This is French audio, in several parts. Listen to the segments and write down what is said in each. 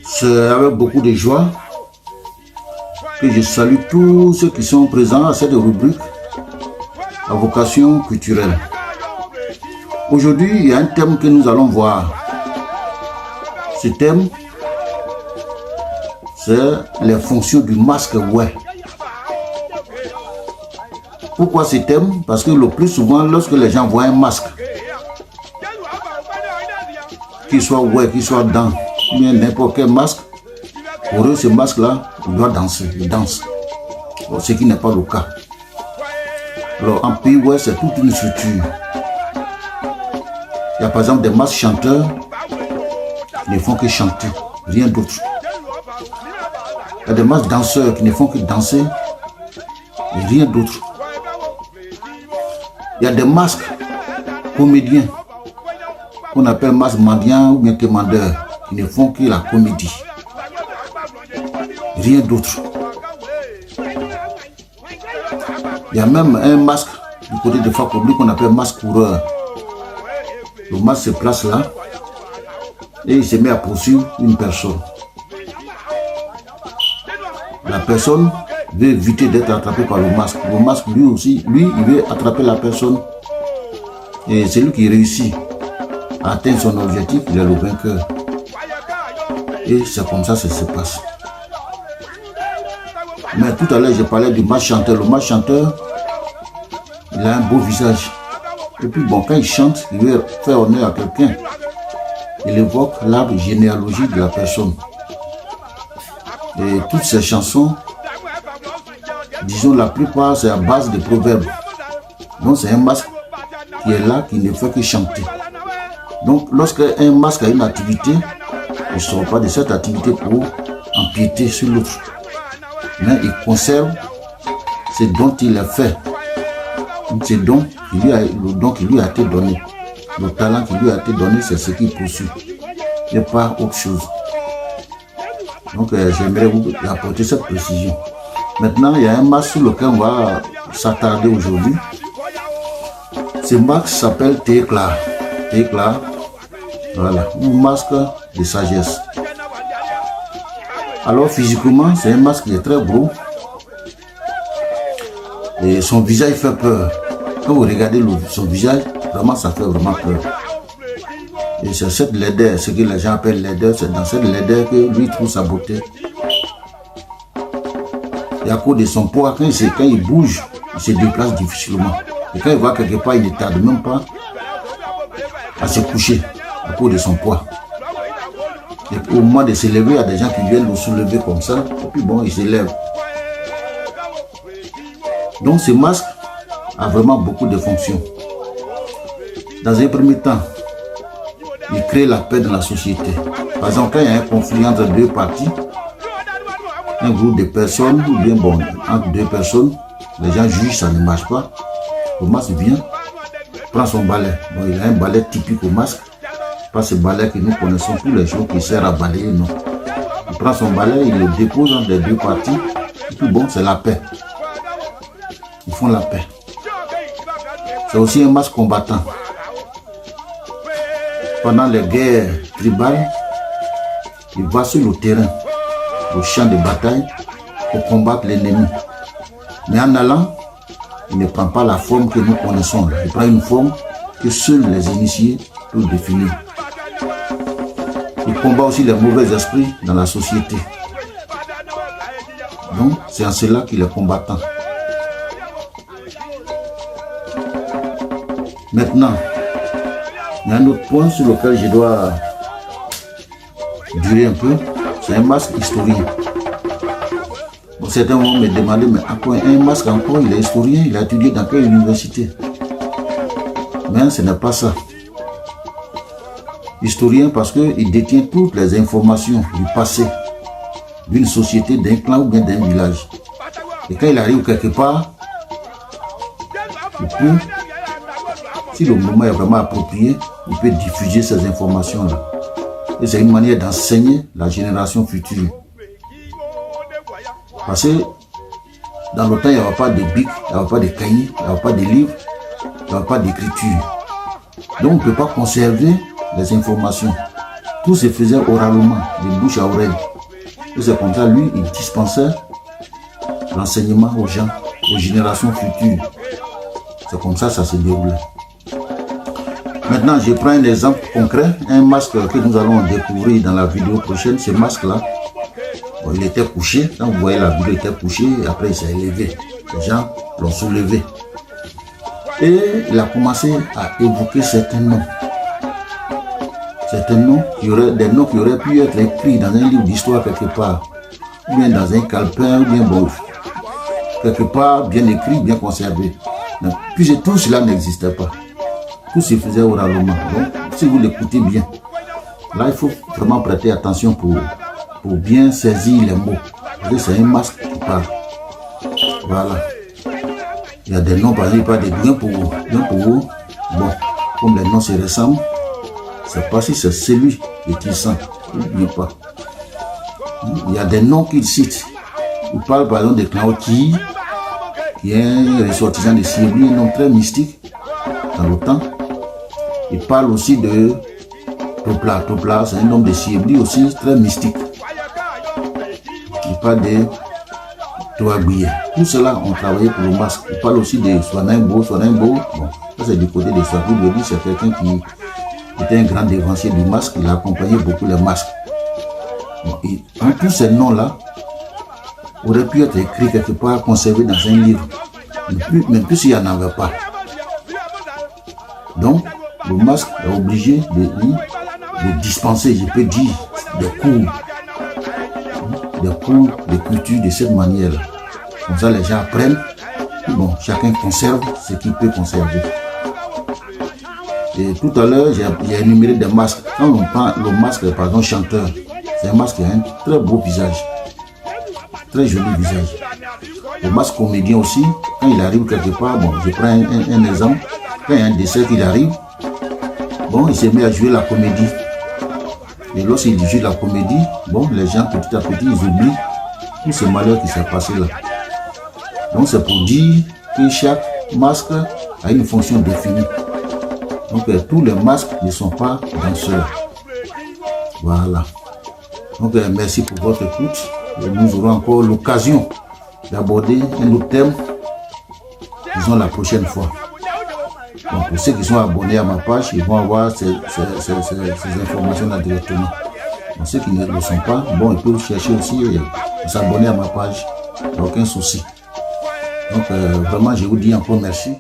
C'est avec beaucoup de joie que je salue tous ceux qui sont présents à cette rubrique à vocation culturelle. Aujourd'hui, il y a un thème que nous allons voir. Ce thème, c'est les fonctions du masque ouais. Pourquoi ce thème? Parce que le plus souvent, lorsque les gens voient un masque, qu'il soit ouais, qu'il soit dent, ou bien n'importe quel masque, pour eux, ce masque-là, il doit danser, il danse. Bon, ce qui n'est pas le cas. Alors, en pays ouais, c'est toute une structure. Il y a par exemple des masques chanteurs qui ne font que chanter, rien d'autre. Il y a des masques danseurs qui ne font que danser, rien d'autre. Il y a des masques comédiens qu'on appelle masques mendiants ou bien commandeurs qui ne font que la comédie. Rien d'autre. Il y a même un masque du côté de Fakobli qu'on appelle masque coureur. Le masque se place là et il se met à poursuivre une personne. La personne veut éviter d'être attrapé par le masque. Le masque lui aussi, lui, il veut attraper la personne. Et c'est lui qui réussit à atteindre son objectif, il est le vainqueur. Et c'est comme ça que ça se passe. Mais tout à l'heure, je parlais du masque chanteur. Le masque chanteur, il a un beau visage. Et puis bon, quand il chante, il veut faire honneur à quelqu'un. Il évoque l'arbre généalogique de la personne. Et toutes ces chansons, disons la plupart, c'est à base de proverbes. Donc c'est un masque qui est là, qui ne fait que chanter. Donc lorsque un masque a une activité, il ne sort pas de cette activité pour empiéter sur l'autre. Mais il conserve ce dont il a fait. Ce don le don qui lui a été donné. Le talent qui lui a été donné, c'est ce qu'il poursuit. Et pas autre chose. Donc j'aimerais vous apporter cette précision. Maintenant, il y a un masque sur lequel on va s'attarder aujourd'hui. Ce masque s'appelle Técla. Técla, voilà, un masque de sagesse. Alors physiquement, c'est un masque qui est très gros. Et son visage fait peur. Quand vous regardez son visage, vraiment ça fait vraiment peur. Et c'est cette laideur, ce que les gens appellent laideur, c'est dans cette laideur que lui trouve sa beauté. Et à cause de son poids, quand il bouge, il se déplace difficilement. Et quand il va quelque part, il ne tarde même pas à se coucher à cause de son poids. Et au moment de se lever, il y a des gens qui viennent le soulever comme ça, et puis bon, il se lève. Donc ce masque a vraiment beaucoup de fonctions. Dans un premier temps, il crée la paix dans la société. Par exemple, quand il y a un conflit entre deux parties, un groupe de personnes, ou bien bon, entre deux personnes, les gens jugent, ça ne marche pas. Le masque vient, prend son balai. Bon, il a un balai typique au masque, pas ce balai que nous connaissons tous les jours qui sert à balayer, non. Il prend son balai, il le dépose entre les deux parties, et puis bon, c'est la paix. Ils font la paix. C'est aussi un masque combattant. Pendant les guerres tribales, il va sur le terrain, au champ de bataille, pour combattre l'ennemi. Mais en allant, il ne prend pas la forme que nous connaissons. Il prend une forme que seuls les initiés peuvent définir. Il combat aussi les mauvais esprits dans la société. Donc, c'est en cela qu'il est combattant. Maintenant, il y a un autre point sur lequel je dois durer un peu, c'est un masque historien. Bon, certains vont me demander, mais à quoi un masque encore, il est historien, il a étudié dans quelle université? Mais ce n'est pas ça. Historien parce qu'il détient toutes les informations du passé d'une société, d'un clan ou bien d'un village. Et quand il arrive quelque part, il peut, si le moment est vraiment approprié, il peut diffuser ces informations-là. Et c'est une manière d'enseigner la génération future. Parce que dans le temps, il n'y avait pas de bic, il n'y avait pas de cahiers, il n'y avait pas de livres, il n'y avait pas d'écriture. Donc on ne peut pas conserver les informations. Tout se faisait oralement, de bouche à oreille. Et c'est comme ça, lui, il dispensait l'enseignement aux gens, aux générations futures. C'est comme ça se déroulait. Maintenant, je prends un exemple concret, un masque que nous allons découvrir dans la vidéo prochaine. Ce masque-là, bon, il était couché. Quand vous voyez la vidéo, il était couché et après il s'est élevé. Les gens l'ont soulevé. Et il a commencé à évoquer certains noms. Certains noms, des noms qui auraient pu être écrits dans un livre d'histoire quelque part, ou bien dans un calepin, ou bien bon, quelque part bien écrit, bien conservé. Puis tout cela n'existait pas. Tout se faisait oralement. Donc, si vous l'écoutez bien, là, il faut vraiment prêter attention pour bien saisir les mots. C'est un masque qui parle. Voilà. Il y a des noms, par exemple, pas des bien pour vous. Bon, comme les noms se ressemblent, c'est pas si c'est celui qui sent. N'oubliez pas. Il y a des noms qu'il cite. Il parle par exemple de Claude qui est un ressortissant de Siebli, un nom très mystique dans le temps. Il parle aussi de Topla. Topla, c'est un homme de Siebli aussi très mystique. Il parle de Toaguier. Tout cela, on travaillait pour le masque. Il parle aussi de Swanimbo. Bon, ça c'est du côté de Swanimbo. C'est quelqu'un qui était un grand dévancier du masque. Il a accompagné beaucoup les masques. Bon, tous ces noms-là auraient pu être écrits quelque part, conservés dans un livre. Même plus s'il n'y en avait pas. Donc, le masque est obligé de dispenser, je peux dire, des cours de culture de cette manière-là. Comme ça, les gens apprennent. Bon, chacun conserve ce qu'il peut conserver. Et tout à l'heure, j'ai énuméré des masques. Quand on prend le masque, par exemple, chanteur, c'est un masque qui a un très beau visage. Très joli visage. Le masque comédien aussi, quand il arrive quelque part, bon, je prends un exemple. Quand il y a un décès qui arrive, bon, il se met à jouer la comédie. Et lorsqu'il joue la comédie, bon, les gens petit à petit, ils oublient tout ce malheur qui s'est passé là. Donc c'est pour dire que chaque masque a une fonction définie. Donc tous les masques ne sont pas danseurs. Voilà. Donc merci pour votre écoute. Et nous aurons encore l'occasion d'aborder un autre thème, disons la prochaine fois. Donc pour ceux qui sont abonnés à ma page, ils vont avoir ces informations-là directement. Pour ceux qui ne le sont pas, bon, ils peuvent chercher aussi et s'abonner à ma page. Il n'y a aucun souci. Donc vraiment, je vous dis encore merci.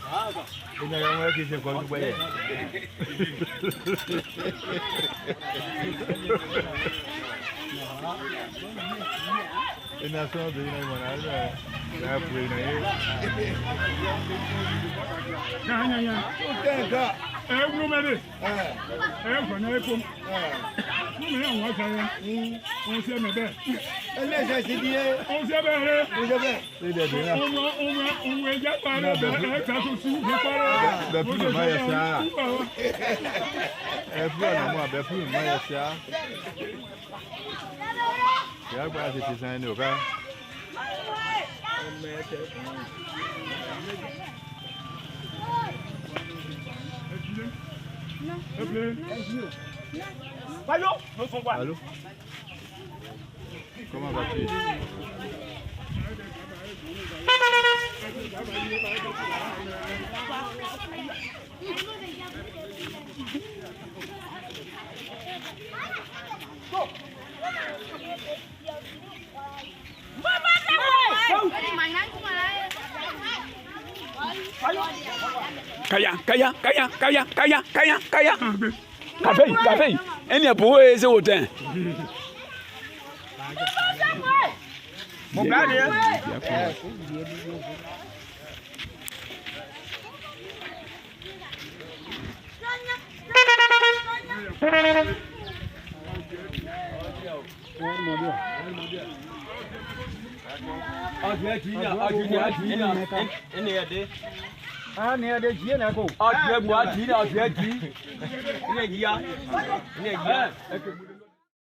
Ina yang lagi je kau tu baik. Ina semua tu ina mana ada. Dah pun ina ye. Ya. Okey kak. Belum ada. Mana pun. Ni yang awak saya. On sait mais ben. Elle j'ai dit. On sait ben. On sait ben. C'est bien. On va parler de ça aussi. Ben plus le mal ça. Plus on moi ben plus le mal ça. Ya quoi c'est ça ne pas. Allô? Comment vas-tu? Kaya. Café. Elle n'est pas c'est autant. Mon gars,